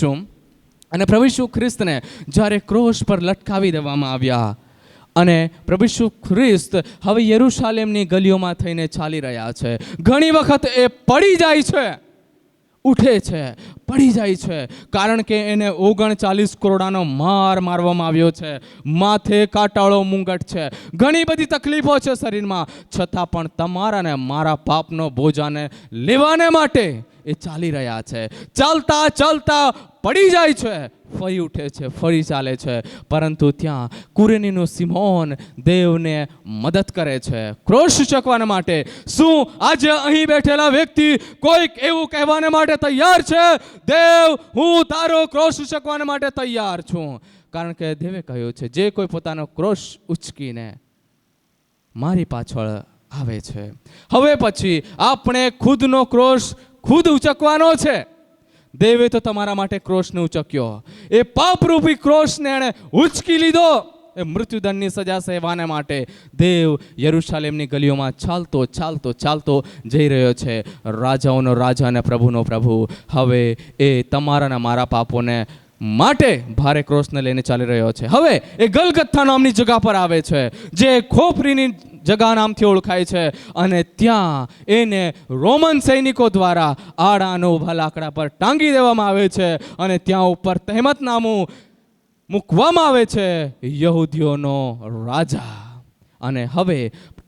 છું અને પ્રભુ ઈસુ ખ્રિસ્તને જ્યારે ક્રોસ પર લટકાવી દેવામાં આવ્યા અને પ્રભુ ઈસુ ખ્રિસ્ત હવે યરૂશાલેમની ગલીઓમાં થઈને ચાલી રહ્યા છે. ઘણી વખત એ પડી જાય છે, ઉઠે છે, પડી જાય છે, કારણ કે એને 39 કોરડાનો માર મારવામાં આવ્યો છે. માથે કાંટાળો મુંગટ છે, ઘણી બધી તકલીફો છે શરીરમાં, છતાં પણ તમારા ને મારા પાપનો બોજાને લેવાને માટે એ ચાલી રહ્યા છે. ચાલતા ચાલતા પડી જાય છે, ફરી ઉઠે છે, ફરી ચાલે છે, પરંતુ ત્યાં કુરેનીનો સિમોન દેવને મદદ કરે છે ક્રોસ ઉચકવાના માટે. શું આજે અહીં બેઠેલા વ્યક્તિ કોઈક એવું કહેવાને માટે તૈયાર છે, દેવ હું તારો ક્રોસ ઉચકવાના માટે તૈયાર છું? કારણ કે દેવે કહ્યું છે, જે કોઈ પોતાનો ક્રોસ ઉચકીને મારી પાછળ આવે છે. હવે પછી આપણે ખુદનો ક્રોસ ખુદ ઉચકવાનો છે. દેવે તો તમારા માટે ક્રોસને ઉચક્યો, એ પાપરૂપી ક્રોસને એણે ઉચકી લીધો. એ મૃત્યુદંડની સજા સહેવાને માટે દેવ યરૂશાલેમની ગલીઓમાં ચાલતો ચાલતો ચાલતો જઈ રહ્યો છે. રાજાઓનો રાજા અને પ્રભુનો પ્રભુ હવે એ તમારા અને મારા પાપોને માટે ભારે ક્રોસને લઈને ચાલી રહ્યો છે. હવે એ ગલગથ્થા નામની જગ્યા પર આવે છે, જે ખોપરીની જગા નામથી ઓળખાય છે, અને ત્યાં એને રોમન સૈનિકો દ્વારા આડાનો ઊભા લાકડા પર ટાંગી દેવામાં આવે છે અને ત્યાં ઉપર તહેમત નામું મૂકવામાં આવે છે, યહૂદીઓનો રાજા. અને હવે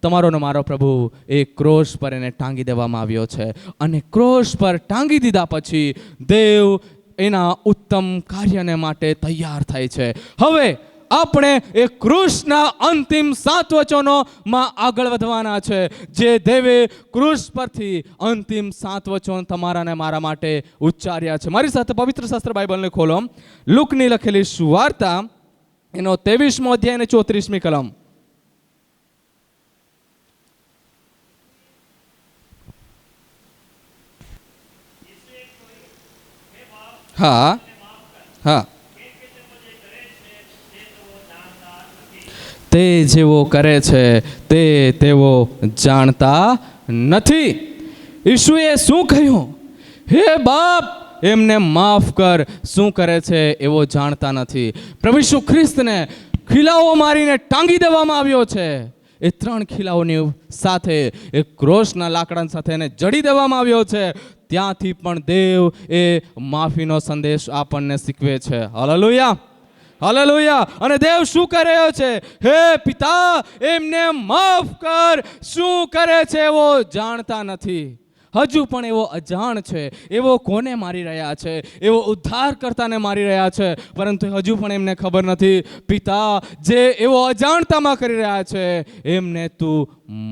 તમારો ને મારો પ્રભુ એ ક્રોસ પર એને ટાંગી દેવામાં આવ્યો છે. અને ક્રોસ પર ટાંગી દીધા પછી દેવ એના ઉત્તમ કાર્યને માટે તૈયાર થાય છે. હવે આપણે એ ક્રૂસના અંતિમ 7 વચનોમાં આગળ વધવાના છે, જે દેવે ક્રૂસ પરથી અંતિમ 7 વચનો તમારા ને મારા માટે ઉચ્ચાર્યા છે. મારી સાથે પવિત્ર શાસ્ત્ર બાઇબલને ખોલો. લુકની લખેલી સુવાર્તા એનો 23મો અધ્યાય અને 34મી કલમ. હા હા, તે જેવો કરે છે તે તેઓ જાણતા નથી. ઈશુએ શું કહ્યું? હે બાપ, એમને માફ કર, શું કરે છે એવો જાણતા નથી. પ્રભુ ઈસુ ખ્રિસ્તને ખીલાઓ મારીને ટાંગી દેવામાં આવ્યો છે. એ 3 ખીલાઓની સાથે એ ક્રોસના લાકડા સાથે એને જડી દેવામાં આવ્યો છે. ત્યાંથી પણ દેવ એ માફીનો સંદેશ આપણને શીખવે છે. Hallelujah, hallelujah. અને દેવ શું કરી રહ્યો છે? હે પિતા, એમને માફ કર, શું કરે છે એવો જાણતા નથી. હજુ પણ એવો અજાણ છે. એવો કોને મારી રહ્યા છે? એવો ઉદ્ધારકર્તાને મારી રહ્યા છે, પરંતુ હજુ પણ એમને ખબર નથી. પિતા, જે એવો અજાણતામાં કરી રહ્યા છે, એમને તું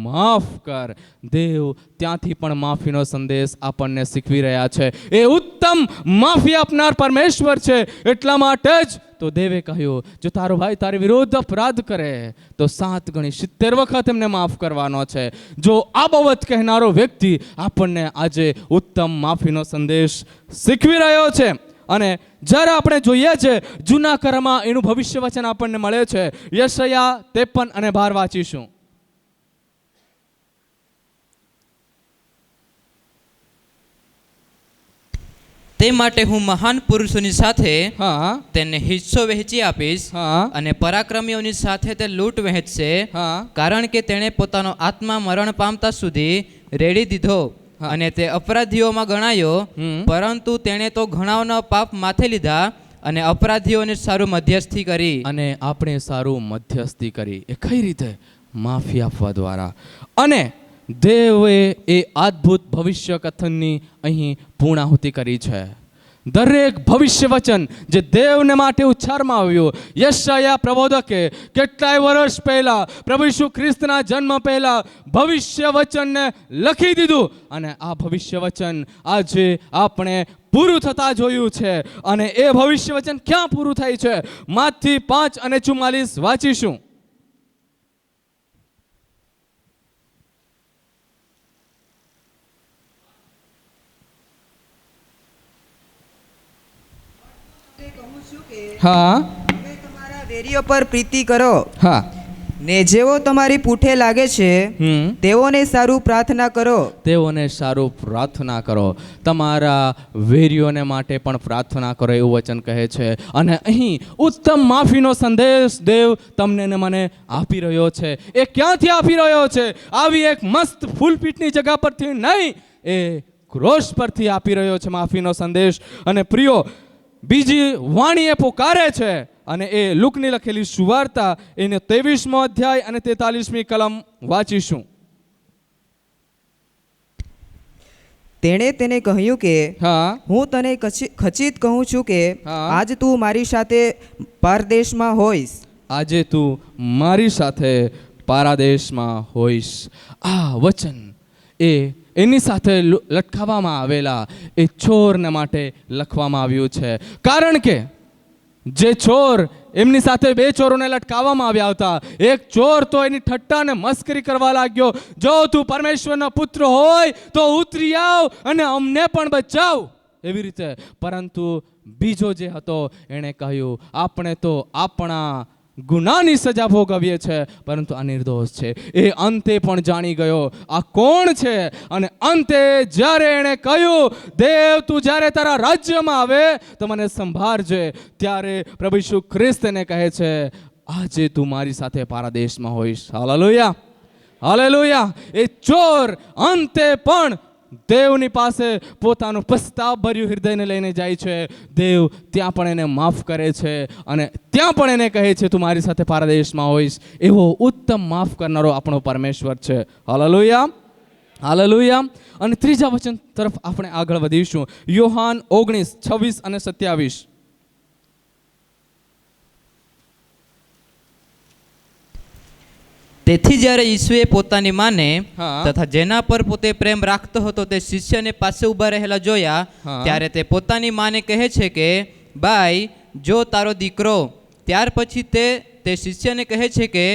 માફ કર. દેવ ત્યાંથી પણ માફીનો સંદેશ આપણને શીખવી રહ્યા છે. એ ઉત્તમ માફી આપનાર પરમેશ્વર છે. એટલા માટે જ તો દેવે કહ્યું, જો તારો ભાઈ તારી વિરુદ્ધ અપરાધ કરે તો 7 ગણી 70 વખત એમને માફ કરવાનો છે. જો આ બાબત કહેનારો વ્યક્તિ આપણને આજે ઉત્તમ માફીનો સંદેશ શીખવી રહ્યો છે. અને જ્યારે આપણે જોઈએ છે જૂના કરમાં એનું ભવિષ્ય વચન આપણને મળે છે. યશયા 53 અને 12 વાંચીશું. તે માટે હું મહાન પુરુષોની સાથે હા, તેને હિસ્સો વહેંચી આપીશ, હા, અને પરાક્રમીઓની સાથે તે લૂંટ વહેંચશે, હા, કારણ કે તેણે પોતાનો આત્મા મરણ પામતા સુધી રેડી દીધો અને તે અપરાધીઓમાં ગણાયો. પરંતુ તેણે તો ઘણાઓના પાપ માથે લીધા અને અપરાધીઓને સારું મધ્યસ્થી કરી. અને આપણે સારું મધ્યસ્થી કરી. એ કઈ રીતે? માફી આપવા દ્વારા. અને દેવે એ અદ્ભુત ભવિષ્ય કથનની અહીં પૂર્ણાહુતિ કરી છે. દરેક ભવિષ્ય વચન જે દેવને માટે ઉચ્ચારમાં આવ્યું, યશાયા પ્રબોધકે કેટલાય વર્ષ પહેલા પ્રભુ ઈસુ ખ્રિસ્તના જન્મ પહેલા ભવિષ્ય વચનને લખી દીધું. અને આ ભવિષ્ય વચન આજે આપણે પૂરું થતા જોયું છે. અને એ ભવિષ્ય વચન ક્યાં પૂરું થાય છે? માથી 5 અને 44 વાંચીશું. કહું છું કે હા, તમે તમારા વેરીઓ પર પ્રીતિ કરો. હા, ને જેઓ તમારી પૂઠે લાગે છે તેઓને સારું પ્રાર્થના કરો. તેઓને સારું પ્રાર્થના કરો. તમારા વેરીઓને માટે પણ પ્રાર્થના કરો એવું વચન કહે છે. અને અહીં ઉત્તમ માફીનો સંદેશ દેવ તમને ને મને આપી રહ્યો છે. એ ક્યાંથી આપી રહ્યો છે? આવી એક મસ્ત ફૂલપીટની જગ્યા પરથી નહીં, એ ક્રોસ પરથી આપી રહ્યો છે માફીનો સંદેશ. અને પ્રિયો, બીજી વાણી એ પોકારે છે, અને એ લુકની લખેલી સુવાર્તા એને 23મો અધ્યાય અને 43મી કલમ વાંચીશું. તેણે તેને કહ્યું કે હા, હું તને ખચિત કહું છું કે હા. આજ તું મારી સાથે પરદેશમાં હોઈશ. આજે તું મારી સાથે પારાદેશમાં હોઈશ. આ વચન એની સાથે લટકાવવામાં આવેલા એ ચોરને માટે લખવામાં આવ્યું છે. કારણ કે જે ચોર, એમની સાથે બે ચોરોને લટકાવવામાં આવ્યા હતા. એક ચોર તો એની ઠટ્ટાને મસ્કરી કરવા લાગ્યો, જો તું પરમેશ્વરનો પુત્ર હોય તો ઉતરી આવ અને અમને પણ બચાવ, એવી રીતે. પરંતુ બીજો જે હતો એણે કહ્યું, આપણે તો આપણા ગુનાની સજા ભોગવીએ છે, પરંતુ આ નિર્દોષ છે. એ અંતે પણ જાણી ગયો આ કોણ છે. અને અંતે જ્યારે એણે કહ્યું, દેવ તું જ્યારે તારા રાજ્યમાં આવે તો મને સંભાળજે, ત્યારે પ્રભુ ઈસુ ખ્રિસ્ત એને કહે છે, આજે તું મારી સાથે પારાદેશમાં હોઈશ. Hallelujah, hallelujah. એ ચોર અંતે પણ દેવની પાસે પોતાનું પસ્તાવ ભર્યું હૃદયને લઈને જાય છે. દેવ ત્યાં પણ એને માફ કરે છે, અને ત્યાં પણ એને કહે છે તું મારી સાથે પારાદેશમાં હોઈશ. એવો ઉત્તમ માફ કરનારો આપણો પરમેશ્વર છે. Hallelujah, hallelujah. અને ત્રીજા વચન તરફ આપણે આગળ વધીશું. યોહાન 19:26 અને 27. તેથી જ્યારે ઈસુએ પોતાની માને હા. તથા જેના પર પોતે પ્રેમ રાખતો હતો તે શિષ્યને પાસે ઊભા રહેલા જોયા, હા. ત્યારે તે પોતાની માને કહે છે કે બાઈ, જો તારો દીકરો. ત્યાર પછી તે શિષ્યને કહે છે કે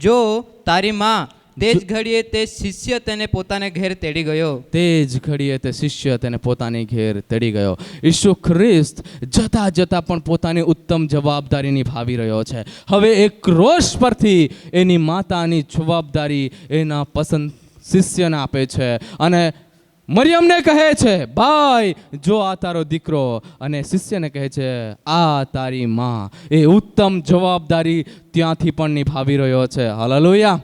જો તારી માં. તે જ ઘડીએ તે શિષ્ય તેને પોતાને ઘેર તેડી ગયો. તે જ ઘડીએ તે શિષ્ય તેને પોતાની ઘેર તેડી ગયો. ઈસુ ખ્રિસ્ત જતા જતા પણ પોતાની ઉત્તમ જવાબદારી નિભાવી રહ્યો છે. હવે એ ક્રોસ પરથી એની માતાની જવાબદારી એના પસંદ શિષ્યને આપે છે, અને મરિયમને કહે છે ભાઈ જો આ તારો દીકરો, અને શિષ્યને કહે છે આ તારી માં. એ ઉત્તમ જવાબદારી ત્યાંથી પણ નિભાવી રહ્યો છે. Hallelujah,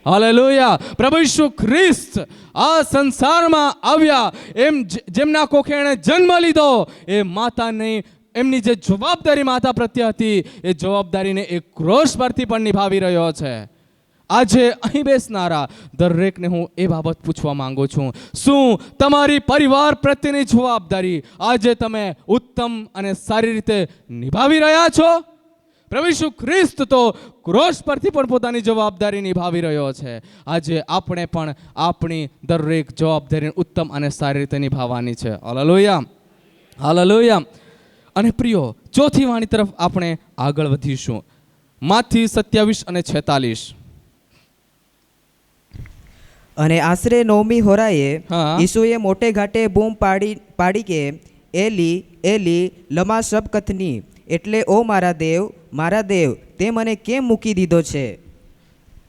hallelujah. પ્રભુ ઈસુ ખ્રિસ્ત આ સંસારમાં આવ્યા, એમ જેમના કોખે એણે જન્મ લીધો, એ માતાની એમની જે જવાબદારી માતા પ્રત્યે હતી એ જવાબદારીને એ ક્રોસ પરથી પણ નિભાવી રહ્યો છે. આજે અહીં બેસનારા દરેકને હું એ બાબત પૂછવા માંગુ છું, શું તમારી પરિવાર પ્રત્યેની જવાબદારી આજે તમે ઉત્તમ અને સારી રીતે નિભાવી રહ્યા છો? પ્રભુ ઈસુ ખ્રિસ્ત તો ક્રોસ પરથી પણ પોતાની જવાબદારી નિભાવી રહ્યો છે. આજે આપણે પણ આપણી દરેક જવાબદારીને ઉત્તમ અને સારી રીતે નિભાવવાની છે. Hallelujah, hallelujah. અને પ્રિયો, ચોથી વાણી તરફ આપણે આગળ વધીશું. માથી 27 અને 46. અને આશરે 9મી હોરાએ હા. ઈસુએ મોટે ઘાટે બૂમ પાડી કે એલી એલી લમા શબકથની, એટલે ઓ મારા દેવ તે મને કેમ મૂકી દીધો છે?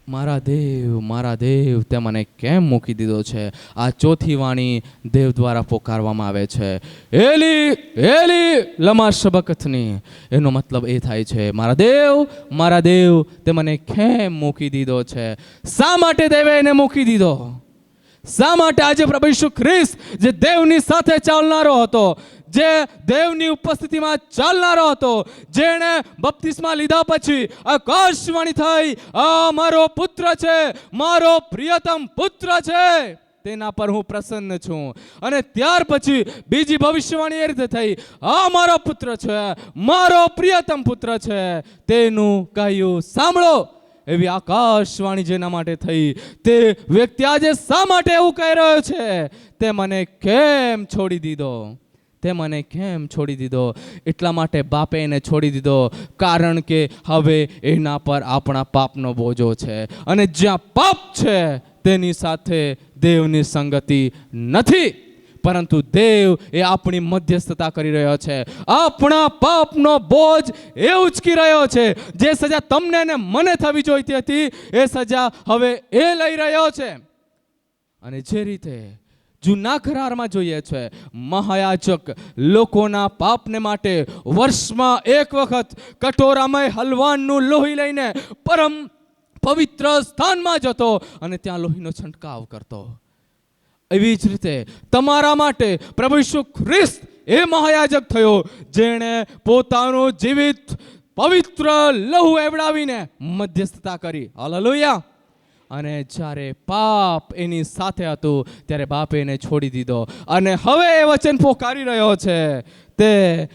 મારા દેવ તે મને કેમ મૂકી દીધો છે? આ ચોથી વાણી દેવ દ્વારા પોકારવામાં આવે છે, એલી એલી લમા શબકથની. એનો મતલબ એ થાય છે, મારા દેવ તે મને કેમ મૂકી દીધો છે? શા માટે દેવે એને મૂકી દીધો? શા માટે? આજે પ્રભુ ઈસુ ખ્રિસ્ત જે દેવની સાથે ચાલનારો હતો, જે દેવની ઉપસ્થિતિમાં ચાલનારો હતો, જેણે બપ્તિસ્મા લીધા પછી આકાશવાણી થઈ, આ મારો પુત્ર છે, મારો પ્રિયતમ પુત્ર છે, તેના પર હું પ્રસન્ન છું. અને ત્યાર પછી બીજી ભવિષ્યવાણી એ રીતે થઈ, આ મારો પુત્ર છે, મારો પ્રિયતમ પુત્ર છે, તેનું કહ્યું સાંભળો. એવી આકાશવાણી જેના માટે થઈ, તે વ્યક્તિ આજે શા માટે એવું કહી રહ્યો છે, તે મને કેમ છોડી દીધો? તે મને કેમ છોડી દીધો? એટલા માટે બાપે એને છોડી દીધો, કારણ કે હવે એના પર આપણા પાપનો બોજો છે, અને જ્યાં પાપ છે તેની સાથે દેવની સંગતિ નથી. પરંતુ દેવ એ આપણી મધ્યસ્થતા કરી રહ્યો છે. આપણા પાપનો બોજ એ ઉચકી રહ્યો છે. જે સજા તમને ને મને થવી જોઈતી હતી એ સજા હવે એ લઈ રહ્યો છે. અને જે રીતે જૂના કરારમાં જોઈએ છે, મહાયાજક લોકોના પાપને માટે વર્ષમાં એક વખત કટોરામય હલવાનનું લોહી લઈને પરમ પવિત્ર સ્થાનમાં જતો અને ત્યાં લોહીનો છંટકાવ કરતો. એવી જ રીતે તમારા માટે પ્રભુ ઈસુ ખ્રિસ્ત એ મહાયાજક થયો જેણે પોતાનું જીવિત પવિત્ર લહુ એવડાવીને મધ્યસ્થતા કરી. હાલેલુયા. અને જ્યારે પાપ એની સાથે હતું ત્યારે બાપે એને છોડી દીધો અને હવે એ વચન પોકારી રહ્યો છે, તે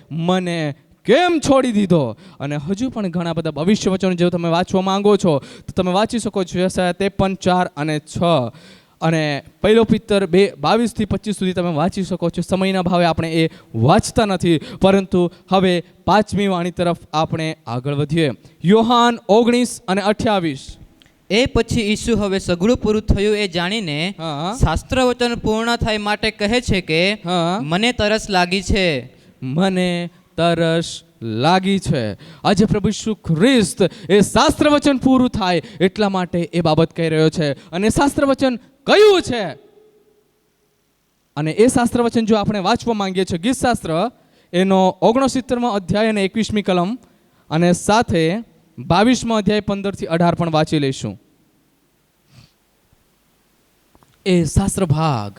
મને કેમ છોડી દીધો? અને હજુ પણ ઘણા બધા ભવિષ્ય વચનો જો તમે વાંચવા માંગો છો તો તમે વાંચી શકો છો. યશાયા 53:4 અને 6 અને પહેલો પિત્તર 2:22-25 સુધી તમે વાંચી શકો છો. સમયના ભાવે આપણે એ વાંચતા નથી, પરંતુ હવે 5મી વાણી તરફ આપણે આગળ વધીએ. યોહાન 19:28. એ પછી ઈસુ હવે સઘળું પૂરું થયું એ જાણીને શાસ્ત્ર વચન પૂર્ણ થાય માટે કહે છે કે મને તરસ લાગી છે. મને તરસ લાગી છે. આજે પ્રભુ ઈસુ ખ્રિસ્ત એ શાસ્ત્ર વચન પૂરું થાય એટલા માટે એ બાબત કહી રહ્યો છે. અને શાસ્ત્ર વચન કયું છે? અને એ શાસ્ત્ર વચન જો આપણે વાંચવા માંગીએ છીએ, ગીત શાસ્ત્ર એનો 69મો અધ્યાય અને 21મી કલમ અને સાથે 22મો અધ્યાય 15-18 પણ વાંચી લઈશું. એ શાસ્ત્ર ભાગ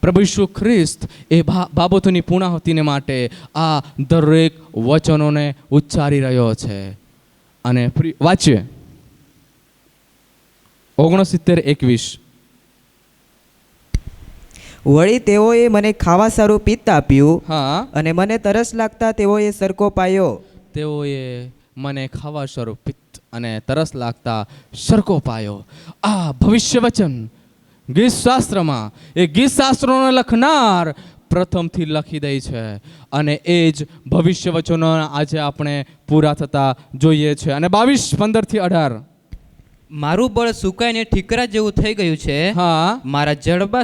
પ્રભુ ઈસુ ખ્રિસ્ત એ બાબતોની પૂર્ણાહુતિને માટે આ દરેક વચનોને ઉચ્ચારી રહ્યો છે. અને વાંચીએ 69:21. વળી તેઓએ મને ખાવા સારું પિત્ત આપ્યું, હા, અને મને તરસ લાગતા તેઓએ સરકો પાયો. તેઓએ મને ખાવા સ્વરૂપ પિત્ત અને તરસ લાગતા સરકો પાયો. આ ભવિષ્ય વચન ગીત શાસ્ત્રમાં એ ગીત શાસ્ત્રોને લખનાર પ્રથમથી લખી દે છે અને એ જ ભવિષ્ય વચનો આજે આપણે પૂરા થતા જોઈએ છે. અને 22:15-18. મારું બળ સુકાઈને ઠીકરા જેવું થઈ ગયું છે. હા, મારા જડબા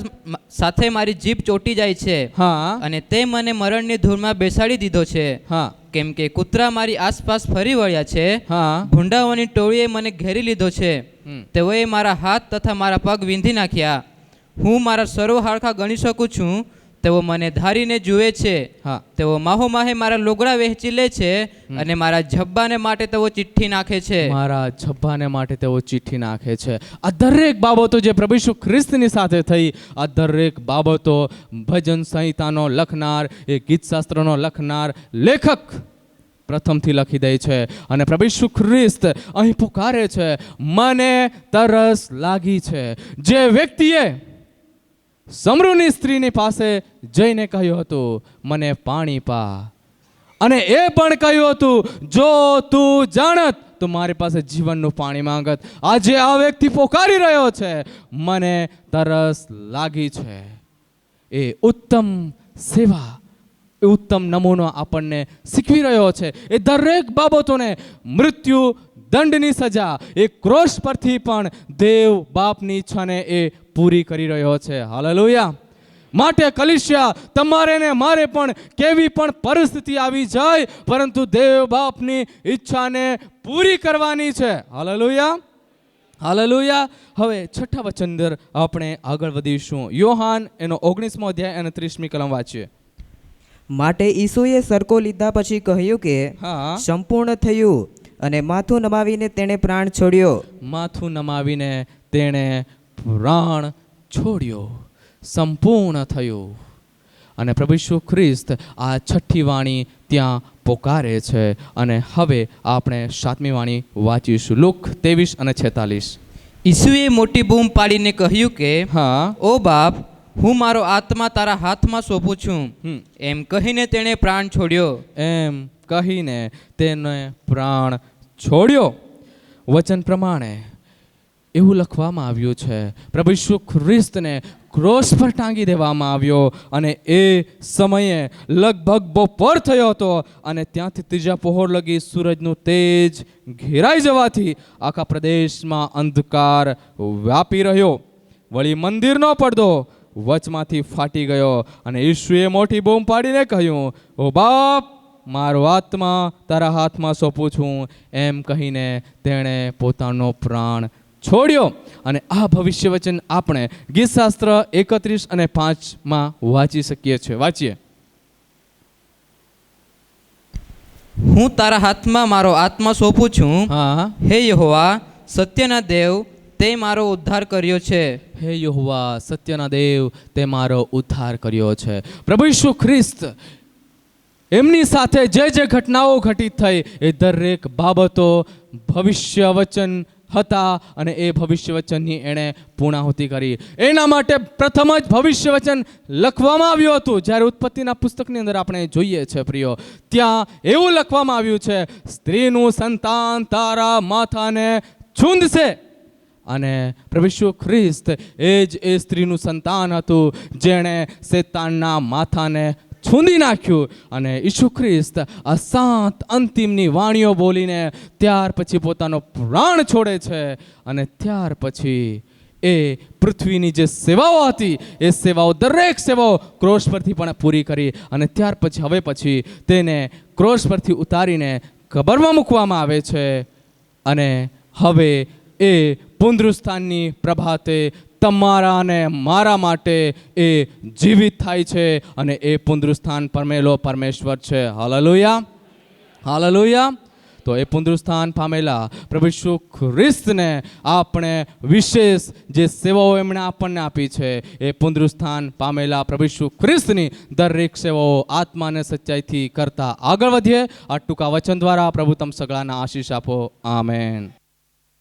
સાથે મારી જીભ ચોટી જાય છે. હા, અને તે મને મરણની ધૂળમાં બેસાડી દીધો છે. હા, કેમ કે કૂતરા મારી આસપાસ ફરી વળ્યા છે. હા, ભૂંડાઓની ટોળીએ મને ઘેરી લીધો છે. તેઓએ મારા હાથ તથા મારા પગ વીંધી નાખ્યા. હું મારા સર્વ હાડકાં ગણી શકું છું. તેઓ મને ધારીને જુએ છે. હા. તેઓ માહો માહે મારા લોગડા વહેંચી લે છે અને મારા જબ્બાને માટે તેઓ ચિઠ્ઠી નાખે છે. મારા જબ્બાને માટે તેઓ ચિઠ્ઠી નાખે છે. આ દરેક બાબતો જે પ્રભુ ઈસુ ખ્રિસ્તની સાથે થઈ, આ દરેક બાબતો ભજન સંહિતાનો લખનાર, એ ગીત શાસ્ત્રનો લખનાર લેખક પ્રથમથી લખી દે છે. અને પ્રભુ ઈસુ ખ્રિસ્ત અહીં પુકારે છે, મને તરસ લાગી છે. જે વ્યક્તિએ સમરૂની સ્ત્રીની પાસે જઈને કહ્યું હતું, મને પાણી પા, અને એ પણ કહ્યું હતું, જો તું જાણત તો મારી પાસે જીવનનું પાણી માંગત. આજે આ વ્યક્તિ પોકારી રહ્યો છે, મને તરસ લાગી છે. એ ઉત્તમ સેવા, એ ઉત્તમ નમૂનો આપણને શીખવી રહ્યો છે. એ દરેક બાબતોને મૃત્યુ દંડની સજા એ ક્રોસ પરથી પણ દેવ બાપની ઈચ્છાને એ પૂરી કરી રહ્યો છે. હાલેલુયા. માટે કલીસિયા, તમારે ને મારે પણ કેવી પણ પરિસ્થિતિ આવી જાય, પરંતુ દેવ બાપની ઈચ્છાને પૂરી કરવાની છે. Hallelujah, hallelujah. હવે 6ઠા વચન અંદર આપણે આગળ વધીશું. યોહાન એનો 19મો અધ્યાય અને 30મી કલમ વાંચીએ. માટે ઈસુએ સરકો લીધા પછી કહ્યું કે હા, સંપૂર્ણ થયું, અને માથું નમાવીને તેણે પ્રાણ છોડ્યો. માથું નમાવીને તેણે પ્રાણ છોડ્યો. સંપૂર્ણ થયું. અને પ્રભુ ઈસુ ખ્રિસ્ત આ 6ઠ્ઠી વાણી ત્યાં પોકારે છે. અને હવે આપણે 7મી વાણી વાંચીશું. લુક 23:46. ઈસુએ મોટી બૂમ પાડીને કહ્યું કે હા, ઓ બાપ, હું મારો આત્મા તારા હાથમાં સોંપું છું. એમ કહીને તેણે પ્રાણ છોડ્યો. એમ કહીને તેને પ્રાણ છોડ્યો. વચન પ્રમાણે એવું લખવામાં આવ્યું છે, પ્રભુ ઈસુ ખ્રિસ્તને ક્રોસ પર ટાંગી દેવામાં આવ્યો અને એ સમયે લગભગ બપોર થયો હતો અને ત્યાંથી ત્રીજા પહોર લગી સૂરજનું તેજ ઘેરાઈ જવાથી આખા પ્રદેશમાં અંધકાર વ્યાપી રહ્યો. વળી મંદિરનો પડદો વચમાંથી ફાટી ગયો અને ઈશુએ મોટી બૂમ પાડીને કહ્યું, ઓ બાપ, મારો આત્મા તારા હાથમાં સોંપું છું. એમ કહીને તેણે પોતાનો પ્રાણ છોડ્યો. અને આ ભવિષ્ય વચન આપણે ગીતશાસ્ત્ર 31 અને 5 વાંચી શકીએ છીએ. વાંચીએ. હું તારા હાથમાં મારો આત્મા સોંપું છું. હા. હે યહોવા, સત્યના દેવ, તે મારો ઉદ્ધાર કર્યો છે. હે યહોવા, સત્યના દેવ, તે મારો ઉદ્ધાર કર્યો છે. પ્રભુ ઈસુ ખ્રિસ્ત એમની સાથે જે જે ઘટનાઓ ઘટિત થઈ એ દરેક બાબતો ભવિષ્ય વચન હતા અને એ ભવિષ્ય વચનની એણે પૂર્ણાહુતિ કરી. એના માટે પ્રથમ જ ભવિષ્ય વચન લખવામાં આવ્યું હતું. જ્યારે ઉત્પત્તિના પુસ્તકની અંદર આપણે જોઈએ છે પ્રિયો, ત્યાં એવું લખવામાં આવ્યું છે, સ્ત્રીનું સંતાન તારા માથાને છૂંદશે. અને પ્રભુ ઈસુ ખ્રિસ્ત એ જ એ સ્ત્રીનું સંતાન હતું જેણે શેતાનના માથાને છૂંદી નાખ્યું. અને ઈસુ ખ્રિસ્ત આ 7 અંતિમની વાણીઓ બોલીને ત્યાર પછી પોતાનો પ્રાણ છોડે છે. અને ત્યાર પછી એ પૃથ્વીની જે સેવાઓ હતી એ સેવાઓ દરેક સેવાઓ ક્રોસ પરથી પણ પૂરી કરી. અને ત્યાર પછી હવે પછી તેને ક્રોસ પરથી ઉતારીને કબરમાં મૂકવામાં આવે છે. અને હવે એ પુનરુત્થાનની પ્રભાતે તમારા અને મારા માટે એ જીવિત થાય છે. અને એ પુનરુત્થાન પામેલો પરમેશ્વર છે. Hallelujah, hallelujah. તો એ પુનરુત્થાન પામેલા પ્રભુ ઈસુ ખ્રિસ્તને આપણે વિશેષ જે સેવાઓ એમણે આપણને આપી છે, એ પુનરુત્થાન પામેલા પ્રભુ ઈસુ ખ્રિસ્તની દરેક સેવાઓ આત્મા અને સચ્ચાઈથી કરતા આગળ વધીએ. આ ટૂંકા વચન દ્વારા પ્રભુ તમ સગળાના આશીષ આપો. આમેન.